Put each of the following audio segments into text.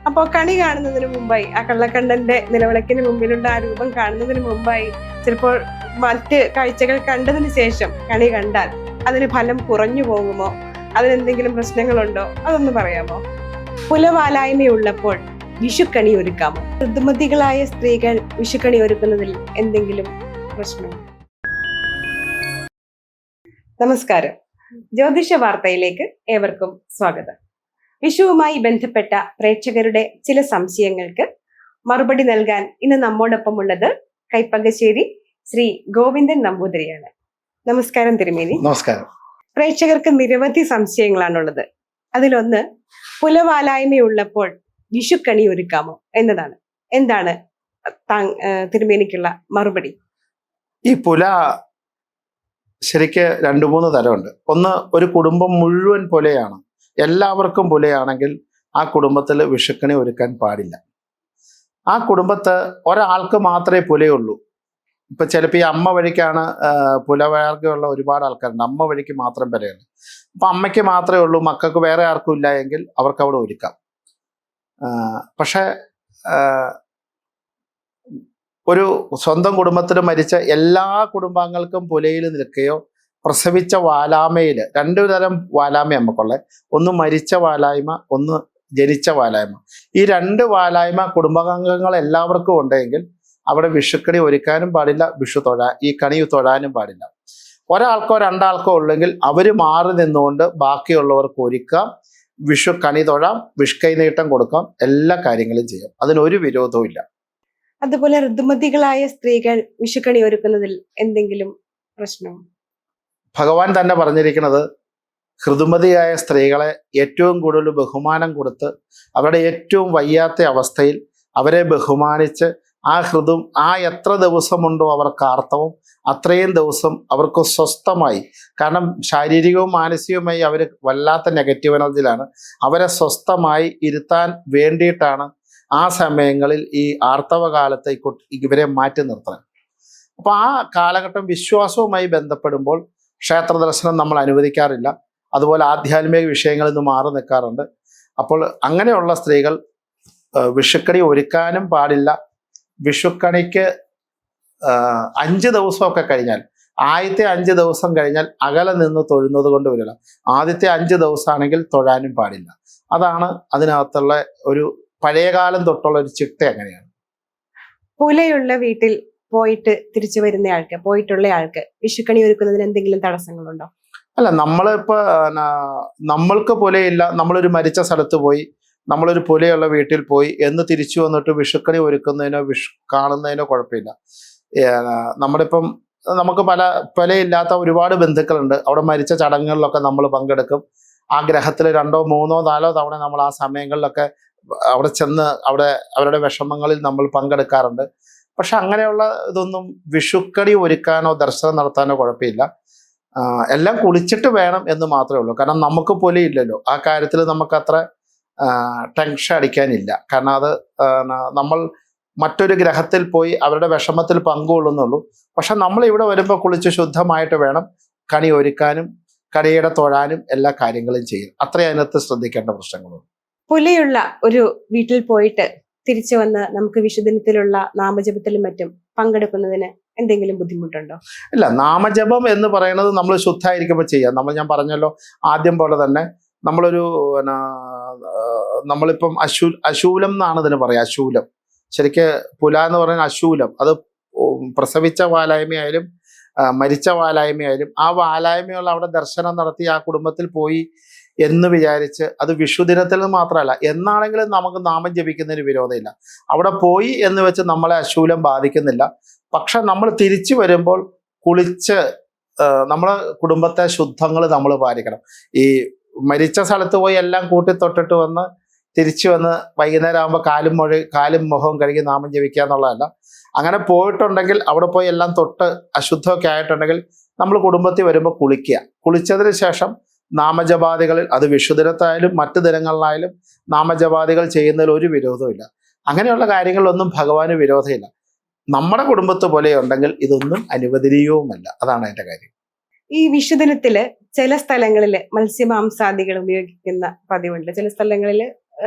അപ്പോൾ കണി കാണുന്നതിന് മുമ്പായി, ആ കള്ളക്കണ്ണന്റെ നിലവിളക്കിന് മുമ്പിലുള്ള ആ രൂപം കാണുന്നതിന് മുമ്പായി ചിലപ്പോൾ മറ്റ് കാഴ്ചകൾ കണ്ടതിന് ശേഷം കണി കണ്ടാൽ അതിന് ഫലം കുറഞ്ഞു പോകുമോ, അതിനെന്തെങ്കിലും പ്രശ്നങ്ങളുണ്ടോ, അതൊന്ന് പറയാമോ? പുലവാലായ്മയുള്ളപ്പോൾ വിഷുക്കണി ഒരുക്കാമോ? ഋതുമതികളായ സ്ത്രീകൾ വിഷുക്കണി ഒരുക്കുന്നതിൽ എന്തെങ്കിലും പ്രശ്നമോ? നമസ്കാരം, ജ്യോതിഷ വാർത്തയിലേക്ക് ഏവർക്കും സ്വാഗതം. വിഷുവുമായി ബന്ധപ്പെട്ട പ്രേക്ഷകരുടെ ചില സംശയങ്ങൾക്ക് മറുപടി നൽകാൻ ഇന്ന് നമ്മോടൊപ്പം ഉള്ളത് കൈപ്പകശ്ശേരി ശ്രീ ഗോവിന്ദൻ നമ്പൂതിരിയാണ്. നമസ്കാരം തിരുമേനി. നമസ്കാരം. പ്രേക്ഷകർക്ക് നിരവധി സംശയങ്ങളാണുള്ളത്. അതിലൊന്ന്, പുലവാലായ്മയുള്ളപ്പോൾ വിഷുക്കണി ഒരുക്കാമോ എന്നതാണ്. എന്താണ് തിരുമേനിക്കുള്ള മറുപടി? ഈ പുല ശരിക്ക് 2-3 തരമുണ്ട്. ഒന്ന്, ഒരു കുടുംബം മുഴുവൻ പുലയാണ്, എല്ലാവർക്കും പുലയാണെങ്കിൽ ആ കുടുംബത്തിൽ വിഷുക്കണി ഒരുക്കാൻ പാടില്ല. ആ കുടുംബത്ത് ഒരാൾക്ക് മാത്രമേ പുലയുള്ളൂ. ഇപ്പൊ ചിലപ്പോൾ ഈ അമ്മ വഴിക്കാണ് പുലവർഗ്ഗമുള്ള ഒരുപാട് ആൾക്കാരുണ്ട്. അമ്മ വഴിക്ക് മാത്രം പുലയാണ്. അപ്പൊ അമ്മയ്ക്ക് മാത്രമേ ഉള്ളൂ, മക്കൾക്ക് വേറെ ആർക്കും ഇല്ല എങ്കിൽ അവർക്ക് അവിടെ ഒരുക്കാം. പക്ഷെ ഒരു സ്വന്തം കുടുംബത്തിൽ മരിച്ച എല്ലാ കുടുംബാംഗങ്ങൾക്കും പുലയിൽ നിൽക്കുകയോ പ്രസവിച്ച വാലാമയിൽ, 2 തരം വാലാമ നമുക്കുള്ളത്. ഒന്ന് മരിച്ച വാലായ്മ, ഒന്ന് ജനിച്ച വാലായ്മ. ഈ 2 വാലായ്മ കുടുംബാംഗങ്ങൾ എല്ലാവർക്കും ഉണ്ടെങ്കിൽ അവിടെ വിഷുക്കണി ഒരുക്കാനും പാടില്ല, ഈ കണി തൊഴാനും പാടില്ല. ഒരാൾക്കോ 2 ആൾക്കോ ഉള്ളെങ്കിൽ അവർ മാറി നിന്നുകൊണ്ട് ബാക്കിയുള്ളവർക്ക് ഒരുക്കാം, വിഷു കണി തൊഴാം, വിഷുക്കൈ നീട്ടം കൊടുക്കാം, എല്ലാ കാര്യങ്ങളും ചെയ്യാം. അതിനൊരു വിരോധവും ഇല്ല. അതുപോലെ ഋതുമതികളായ സ്ത്രീകൾ വിഷുക്കണി ഒരുക്കുന്നതിൽ എന്തെങ്കിലും പ്രശ്നം? ഭഗവാൻ തന്നെ പറഞ്ഞിരിക്കുന്നത് ഋതുമതിയായ സ്ത്രീകളെ ഏറ്റവും കൂടുതൽ ബഹുമാനം കൊടുത്ത് അവരുടെ ഏറ്റവും വയ്യാത്ത അവസ്ഥയിൽ അവരെ ബഹുമാനിച്ച് ആ എത്ര ദിവസമുണ്ടോ അവർക്ക് ആർത്തവം, അത്രയും ദിവസം അവർക്ക് സ്വസ്ഥമായി, കാരണം ശാരീരികവും മാനസികവുമായി അവർ വല്ലാത്ത നെഗറ്റീവ് എനർജിയിലാണ്, അവരെ സ്വസ്ഥമായി ഇരുത്താൻ വേണ്ടിയിട്ടാണ് ആ സമയങ്ങളിൽ ഈ ആർത്തവ കാലത്ത് ഇവരെ മാറ്റി നിർത്തണം. അപ്പോൾ ആ കാലഘട്ടം വിശ്വാസവുമായി ബന്ധപ്പെടുമ്പോൾ ക്ഷേത്ര ദർശനം നമ്മൾ അനുവദിക്കാറില്ല. അതുപോലെ ആധ്യാത്മിക വിഷയങ്ങളിൽ നിന്ന് മാറി നിൽക്കാറുണ്ട്. അപ്പോൾ അങ്ങനെയുള്ള സ്ത്രീകൾ വിഷുക്കണി ഒരുക്കാനും പാടില്ല. വിഷുക്കണിക്ക് 5 ദിവസമൊക്കെ കഴിഞ്ഞാൽ, ആദ്യത്തെ 5 ദിവസം കഴിഞ്ഞാൽ അകലെ നിന്ന് തൊഴുന്നത് കൊണ്ട് വരില്ല. ആദ്യത്തെ 5 ദിവസമാണെങ്കിൽ തൊഴാനും പാടില്ല. അതാണ് അതിനകത്തുള്ള ഒരു പഴയകാലം തൊട്ടുള്ള ഒരു ചിട്ട. അങ്ങനെയാണ്. പുലയുള്ള വീട്ടിൽ പോയിട്ട് തിരിച്ചു പോയിട്ടുള്ള ആൾക്ക് വിഷുക്കണി ഒരുക്കുന്നതിന് എന്തെങ്കിലും തടസ്സങ്ങളുണ്ടോ? അല്ല, നമ്മൾക്ക് പുലയില്ല, നമ്മളൊരു മരിച്ച സ്ഥലത്ത് പോയി, നമ്മളൊരു പുലയുള്ള വീട്ടിൽ പോയി എന്ന് തിരിച്ചു വന്നിട്ട് വിഷുക്കണി ഒരുക്കുന്നതിനോ കാണുന്നതിനോ കുഴപ്പമില്ല. നമുക്ക് പല പുലയില്ലാത്ത ഒരുപാട് ബന്ധുക്കളുണ്ട്. അവിടെ മരിച്ച ചടങ്ങുകളിലൊക്കെ നമ്മൾ പങ്കെടുക്കും. ആ ഗ്രഹത്തിൽ 2, 3, 4 തവണ നമ്മൾ ആ സമയങ്ങളിലൊക്കെ അവിടെ ചെന്ന് അവരുടെ വിഷമങ്ങളിൽ നമ്മൾ പങ്കെടുക്കാറുണ്ട്. പക്ഷെ അങ്ങനെയുള്ള ഇതൊന്നും വിഷുക്കണി ഒരുക്കാനോ ദർശനം നടത്താനോ കുഴപ്പമില്ല. എല്ലാം കുളിച്ചിട്ട് വേണം എന്ന് മാത്രമേ ഉള്ളൂ. കാരണം നമുക്ക് പുലയില്ലല്ലോ, ആ കാര്യത്തിൽ നമുക്കത്ര ടെൻഷൻ അടിക്കാനില്ല. കാരണം അത് നമ്മൾ മറ്റൊരു ഗ്രഹത്തിൽ പോയി അവരുടെ വിഷമത്തിൽ പങ്കുകൊള്ളുന്നുള്ളൂ. പക്ഷെ നമ്മൾ ഇവിടെ വരുമ്പോൾ കുളിച്ച് ശുദ്ധമായിട്ട് വേണം കണി ഒരുക്കാനും കണിയുടെ തൊഴാനും എല്ലാ കാര്യങ്ങളും ചെയ്യും. അത്രേ അതിനകത്ത് ശ്രദ്ധിക്കേണ്ട പ്രശ്നങ്ങളുള്ളൂ. പുലയുള്ള ഒരു വീട്ടിൽ പോയിട്ട് തിരിച്ചു വന്ന് നമുക്ക് വിഷുദിനത്തിലുള്ള നാമജപത്തിലും മറ്റും പങ്കെടുക്കുന്നതിന് എന്തെങ്കിലും ബുദ്ധിമുട്ടുണ്ടോ? ഇല്ല, നാമജപം എന്ന് പറയുന്നത് നമ്മൾ ശുദ്ധമായിരിക്കുമ്പോൾ ചെയ്യാം. ഞാൻ പറഞ്ഞല്ലോ ആദ്യം പോലെ തന്നെ നമ്മളിപ്പം അശൂലം എന്നാണ് ഇതിന് പറയുക. അശൂലം ശരിക്ക് പുല എന്ന് പറയുന്നത് അശൂലം. അത് പ്രസവിച്ച വാലായ്മയായാലും മരിച്ച വാലായ്മയായാലും ആ വാലായ്മയുള്ള അവിടെ ദർശനം നടത്തി ആ കുടുംബത്തിൽ പോയി എന്ന് വിചാരിച്ച് അത് വിഷുദിനത്തിൽ മാത്രമല്ല, എന്നാണെങ്കിലും നമുക്ക് നാമം ജപിക്കുന്നതിന് വിരോധമില്ല. അവിടെ പോയി എന്ന് വെച്ച് നമ്മളെ അശൂലം ബാധിക്കുന്നില്ല. പക്ഷെ നമ്മൾ തിരിച്ചു വരുമ്പോൾ കുളിച്ച് നമ്മളെ കുടുംബത്തെ ശുദ്ധങ്ങൾ നമ്മൾ പാലിക്കണം. ഈ മരിച്ച സ്ഥലത്ത് പോയി എല്ലാം കൂട്ടി തൊട്ടിട്ട് വന്ന് തിരിച്ചു വന്ന് വൈകുന്നേരം ആകുമ്പോൾ കാലും മുഖവും കഴുകി നാമം ജപിക്കുക എന്നുള്ളതല്ല. അങ്ങനെ പോയിട്ടുണ്ടെങ്കിൽ അവിടെ പോയി എല്ലാം തൊട്ട് അശുദ്ധമൊക്കെ ആയിട്ടുണ്ടെങ്കിൽ നമ്മൾ കുടുംബത്തിൽ വരുമ്പോൾ കുളിച്ചതിന് ശേഷം നാമജപാദികളിൽ, അത് വിഷുദിനത്തായാലും മറ്റു ദിനങ്ങളിലായാലും നാമജപാദികൾ ചെയ്യുന്നതിൽ ഒരു വിരോധമില്ല. അങ്ങനെയുള്ള കാര്യങ്ങളിലൊന്നും ഭഗവാന് വിരോധമില്ല. നമ്മുടെ കുടുംബത്തെ പോലെ ഉണ്ടെങ്കിൽ ഇതൊന്നും അനുവദനീയവുമല്ല. അതാണ് അതിന്റെ കാര്യം. ഈ വിഷുദിനത്തില് ചില സ്ഥലങ്ങളില് മത്സ്യമാംസാദികൾ ഉപയോഗിക്കുന്ന പതിവുണ്ട്, ചില സ്ഥലങ്ങളിൽ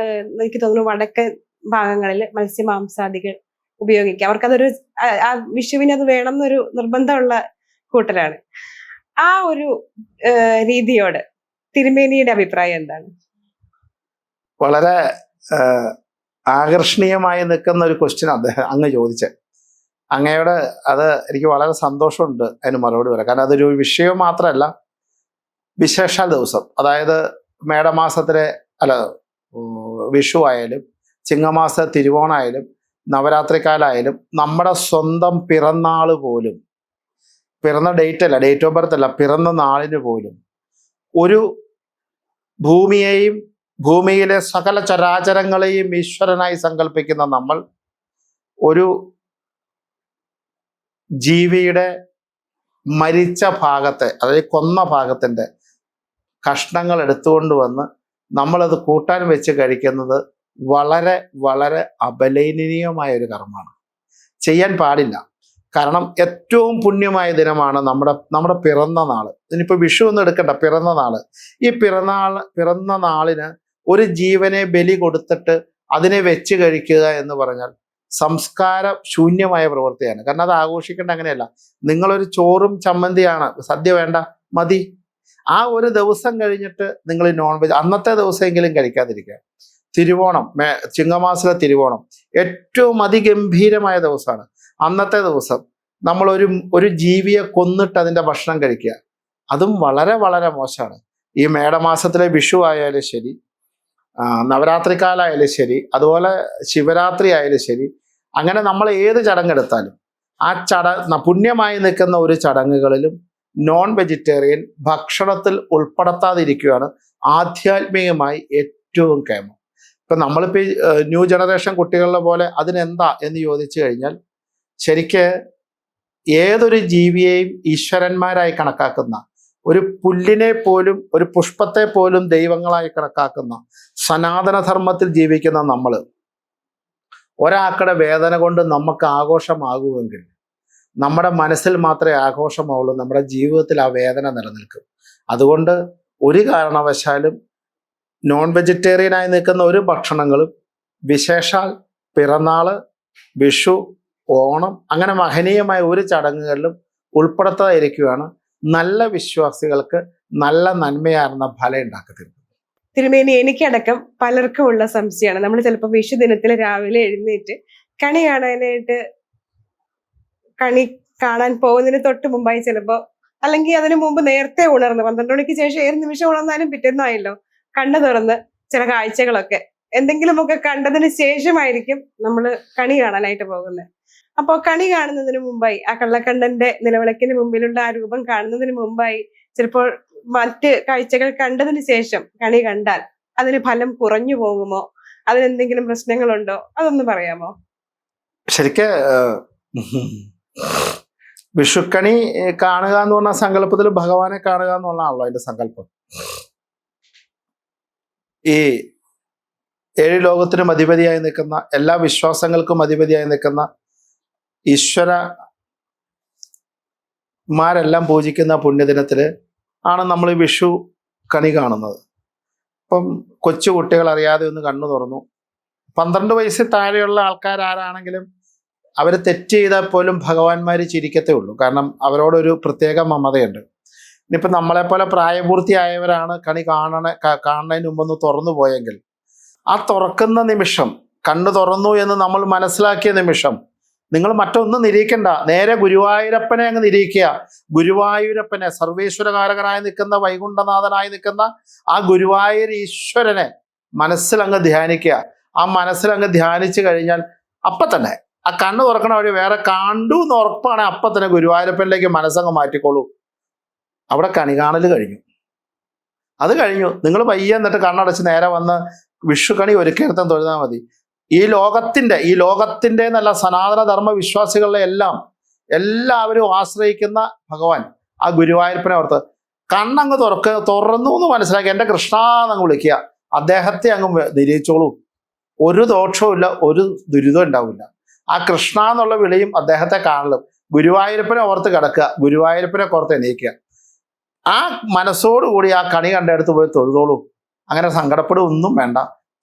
എനിക്ക് തോന്നുന്നു വടക്കൻ ഭാഗങ്ങളിൽ മത്സ്യമാംസാദികൾ ഉപയോഗിക്കാം. അവർക്കതൊരു ആ വിഷുവിന് അത് വേണം എന്നൊരു നിർബന്ധമുള്ള കൂട്ടരാണ്. ആ ഒരു രീതിയോട് തിരുമേനിയുടെ അഭിപ്രായം എന്താണ്? വളരെ ആകർഷണീയമായി നിൽക്കുന്ന ഒരു ക്വസ്റ്റ്യൻ അങ്ങ് ചോദിച്ചത്. അങ്ങയോട് അത് എനിക്ക് വളരെ സന്തോഷമുണ്ട് അതിന് മറുപടി പറയാം. കാരണം അതൊരു വിഷയം മാത്രമല്ല, വിശേഷാൽ ദിവസം, അതായത് മേടമാസത്തിലെ വിഷു ആയാലും ചിങ്ങമാസ തിരുവോണായാലും നവരാത്രിക്കാലായാലും നമ്മുടെ സ്വന്തം പിറന്നാൾ പോലും, പിറന്ന ഡേറ്റ് അല്ല, ഡേറ്റ് ഓഫ് ബർത്ത് അല്ല, പിറന്ന നാളിന് പോലും ഒരു ഭൂമിയെയും ഭൂമിയിലെ സകല ചരാചരങ്ങളെയും ഈശ്വരനായി സങ്കല്പിക്കുന്ന നമ്മൾ ഒരു ജീവിയുടെ മരിച്ച ഭാഗത്തെ, അതായത് കൊന്ന ഭാഗത്തിൻ്റെ കഷ്ണങ്ങൾ എടുത്തുകൊണ്ട് വന്ന് നമ്മളത് കൂട്ടാൻ വെച്ച് കഴിക്കുന്നത് വളരെ വളരെ അപലപനീയമായ ഒരു കർമ്മമാണ്. ചെയ്യാൻ പാടില്ല. കാരണം ഏറ്റവും പുണ്യമായ ദിനമാണ് നമ്മുടെ പിറന്ന നാള്. ഇനിയിപ്പോൾ വിഷു ഒന്നും എടുക്കണ്ട, പിറന്ന നാള്. ഈ പിറന്ന നാളിന് ഒരു ജീവനെ ബലി കൊടുത്തിട്ട് അതിനെ വെച്ച് കഴിക്കുക എന്ന് പറഞ്ഞാൽ സംസ്കാര ശൂന്യമായ പ്രവൃത്തിയാണ്. കാരണം അത് ആഘോഷിക്കേണ്ട അങ്ങനെയല്ല. നിങ്ങളൊരു ചോറും ചമ്മന്തിയാണ്, സദ്യ വേണ്ട, മതി. ആ ഒരു ദിവസം കഴിഞ്ഞിട്ട് നിങ്ങൾ നോൺ വെജ് അന്നത്തെ ദിവസമെങ്കിലും കഴിക്കാതിരിക്കുക. തിരുവോണം, ചിങ്ങമാസത്തിലെ തിരുവോണം ഏറ്റവും അതിഗംഭീരമായ ദിവസമാണ്. അന്നത്തെ ദിവസം നമ്മൾ ഒരു ജീവിയെ കൊന്നിട്ട് അതിൻ്റെ ഭക്ഷണം കഴിക്കുക, അതും വളരെ വളരെ മോശമാണ്. ഈ മേടമാസത്തിലെ വിഷു ആയാലും ശരി, നവരാത്രിക്കാലായാലും ശരി, അതുപോലെ ശിവരാത്രി ആയാലും ശരി, അങ്ങനെ നമ്മൾ ഏത് ചടങ്ങെടുത്താലും ആ പുണ്യമായി നിൽക്കുന്ന ഒരു ചടങ്ങുകളിലും നോൺ വെജിറ്റേറിയൻ ഭക്ഷണത്തിൽ ഉൾപ്പെടുത്താതിരിക്കുകയാണ് ആധ്യാത്മികമായി ഏറ്റവും കേമം. ഇപ്പം നമ്മളിപ്പോൾ ന്യൂ ജനറേഷൻ കുട്ടികളുടെ പോലെ അതിനെന്താ എന്ന് ചോദിച്ചു കഴിഞ്ഞാൽ, ശരിക്ക് ഏതൊരു ജീവിയെയും ഈശ്വരന്മാരായി കണക്കാക്കുന്ന, ഒരു പുല്ലിനെ പോലും ഒരു പുഷ്പത്തെ പോലും ദൈവങ്ങളായി കണക്കാക്കുന്ന സനാതനധർമ്മത്തിൽ ജീവിക്കുന്ന നമ്മൾ ഒരാൾക്കുടെ വേദന കൊണ്ട് നമുക്ക് ആഘോഷമാകുമെങ്കിൽ നമ്മുടെ മനസ്സിൽ മാത്രമേ ആഘോഷമാവുള്ളൂ, നമ്മുടെ ജീവിതത്തിൽ ആ വേദന നിലനിൽക്കും. അതുകൊണ്ട് ഒരു കാരണവശാലും നോൺ വെജിറ്റേറിയനായി നിൽക്കുന്ന ഒരു ഭക്ഷണങ്ങളും, വിശേഷാൽ പിറന്നാള്, വിഷു, ഓണം, അങ്ങനെ മഹനീയമായ ഒരു ചടങ്ങുകളിലും ഉൾപ്പെടുത്താതിരിക്കുകയാണ് നല്ല വിശ്വാസികൾക്ക് നല്ല നന്മയാർന്ന ഫലം ഉണ്ടാക്കത്തിരുന്നത്. തിരുമേനി, എനിക്കടക്കം പലർക്കും ഉള്ള സംശയമാണ്. നമ്മൾ ചിലപ്പോൾ വിഷു ദിനത്തിൽ രാവിലെ എഴുന്നേറ്റ് കണി കാണാൻ പോകുന്നതിന് തൊട്ട് മുമ്പായി ചിലപ്പോൾ, അല്ലെങ്കിൽ അതിനു മുമ്പ് നേരത്തെ ഉണർന്ന് 12 മണിക്ക് ശേഷം ഏത് നിമിഷം ഉണർന്നാലും പിറ്റേന്നായല്ലോ കണ്ണു തുറന്ന് ചില കാഴ്ചകളൊക്കെ എന്തെങ്കിലുമൊക്കെ കണ്ടതിന് ശേഷമായിരിക്കും നമ്മൾ കണി കാണാനായിട്ട് പോകുന്നത്. അപ്പോൾ കണി കാണുന്നതിന് മുമ്പായി, ആ കള്ളക്കണ്ണന്റെ നിലവിളക്കിന് മുമ്പിലുള്ള ആ രൂപം കാണുന്നതിന് മുമ്പായി ചിലപ്പോൾ മറ്റ് കാഴ്ചകൾ കണ്ടതിന് ശേഷം കണി കണ്ടാൽ അതിന് ഫലം കുറഞ്ഞു പോകുമോ, അതിനെന്തെങ്കിലും പ്രശ്നങ്ങളുണ്ടോ, അതൊന്ന് പറയാമോ? ശരിക്ക് വിഷുക്കണി കാണുക എന്ന് പറഞ്ഞ സങ്കല്പത്തിൽ ഭഗവാനെ കാണുക എന്നുള്ളതാണല്ലോ അതിന്റെ സങ്കല്പം. ഈ 7 ലോകത്തിനും അധിപതിയായി നിൽക്കുന്ന, എല്ലാ വിശ്വാസങ്ങൾക്കും അധിപതിയായി നിൽക്കുന്ന ഈശ്വരന്മാരെല്ലാം പൂജിക്കുന്ന പുണ്യദിനത്തില് ആണ് നമ്മൾ ഈ വിഷു കണി കാണുന്നത്. ഇപ്പം കൊച്ചു കുട്ടികൾ അറിയാതെ ഒന്ന് കണ്ണു തുറന്നു, 12 വയസ്സിൽ താഴെയുള്ള ആൾക്കാരാരാണെങ്കിലും അവർ തെറ്റ് ചെയ്താൽ പോലും ഭഗവാന്മാർ ചിരിക്കത്തേ ഉള്ളൂ. കാരണം അവരോടൊരു പ്രത്യേക മമതയുണ്ട്. ഇനിയിപ്പോൾ നമ്മളെപ്പോലെ പ്രായപൂർത്തിയായവരാണ് കണി കാണുന്നതിന് മുമ്പൊന്ന് തുറന്നു പോയെങ്കിൽ, ആ തുറക്കുന്ന നിമിഷം, കണ്ണു തുറന്നു എന്ന് നമ്മൾ മനസ്സിലാക്കിയ നിമിഷം നിങ്ങൾ മറ്റൊന്നും നിരീക്കണ്ട, നേരെ ഗുരുവായൂരപ്പനെ അങ്ങ് നിരീക്കുക. ഗുരുവായൂരപ്പനെ, സർവേശ്വരകാരകനായി നിൽക്കുന്ന, വൈകുണ്ഠനാഥനായി നിൽക്കുന്ന ആ ഗുരുവായൂർ ഈശ്വരനെ മനസ്സിലങ്ങ് ധ്യാനിക്കുക. ആ മനസ്സിലങ്ങ് ധ്യാനിച്ചു കഴിഞ്ഞാൽ അപ്പം തന്നെ ആ കണ്ണ് തുറക്കണ വഴി വേറെ കണ്ടു എന്ന് ഉറപ്പാണ്, അപ്പം തന്നെ ഗുരുവായൂരപ്പനിലേക്ക് മനസ്സങ്ങ് മാറ്റിക്കോളൂ. അവിടെ കണി കാണൽ കഴിഞ്ഞു. അത് കഴിഞ്ഞു. നിങ്ങൾ പയ്യെ എന്നിട്ട് കണ്ണടച്ച് നേരെ വന്ന് വിഷു കണി ഒരുക്കിയെടുത്താൻ തൊഴുതാൽ മതി. ഈ ലോകത്തിന്റെ എന്നല്ല, സനാതനധർമ്മ വിശ്വാസികളുടെ എല്ലാവരും ആശ്രയിക്കുന്ന ഭഗവാൻ ആ ഗുരുവായൂരപ്പനെ ഓർത്ത് കണ്ണങ്ങ് തുറന്നു എന്ന് മനസ്സിലാക്കി എൻ്റെ കൃഷ്ണ എന്നങ്ങ് വിളിക്കുക. അദ്ദേഹത്തെ അങ്ങ് നിരീച്ചോളൂ. ഒരു ദോഷവും ഇല്ല, ഒരു ദുരിതം ഉണ്ടാവില്ല. ആ കൃഷ്ണ എന്നുള്ള വിളിയും അദ്ദേഹത്തെ കാണലും, ഗുരുവായൂരപ്പനെ ഓർത്ത് കിടക്കുക, ഗുരുവായൂരപ്പനെ ഓർത്ത് എണീക്കുക. ആ മനസ്സോടുകൂടി ആ കണി കണ്ടെടുത്ത് പോയി തൊഴുതോളൂ. അങ്ങനെ സങ്കടപ്പെടുകയൊന്നും വേണ്ട.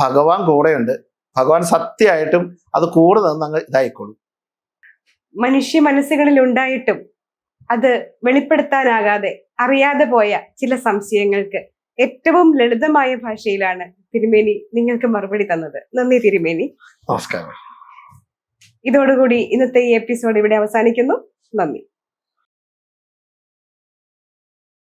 ഭഗവാൻ കൂടെയുണ്ട്. ഭഗവാൻ സത്യമായിട്ടും അത് കൂടെ നിന്ന് അങ്ങ് ഇതായിക്കോളും. മനുഷ്യ മനസ്സുകളിൽ ഉണ്ടായിട്ടും അത് വെളിപ്പെടുത്താനാകാതെ അറിയാതെ പോയ ചില സംശയങ്ങൾക്ക് ഏറ്റവും ലളിതമായ ഭാഷയിലാണ് തിരുമേനി നിങ്ങൾക്ക് മറുപടി തന്നത്. നന്ദി തിരുമേനി. നമസ്കാരം. ഇതോടുകൂടി ഇന്നത്തെ ഈ എപ്പിസോഡ് ഇവിടെ അവസാനിക്കുന്നു. നന്ദി.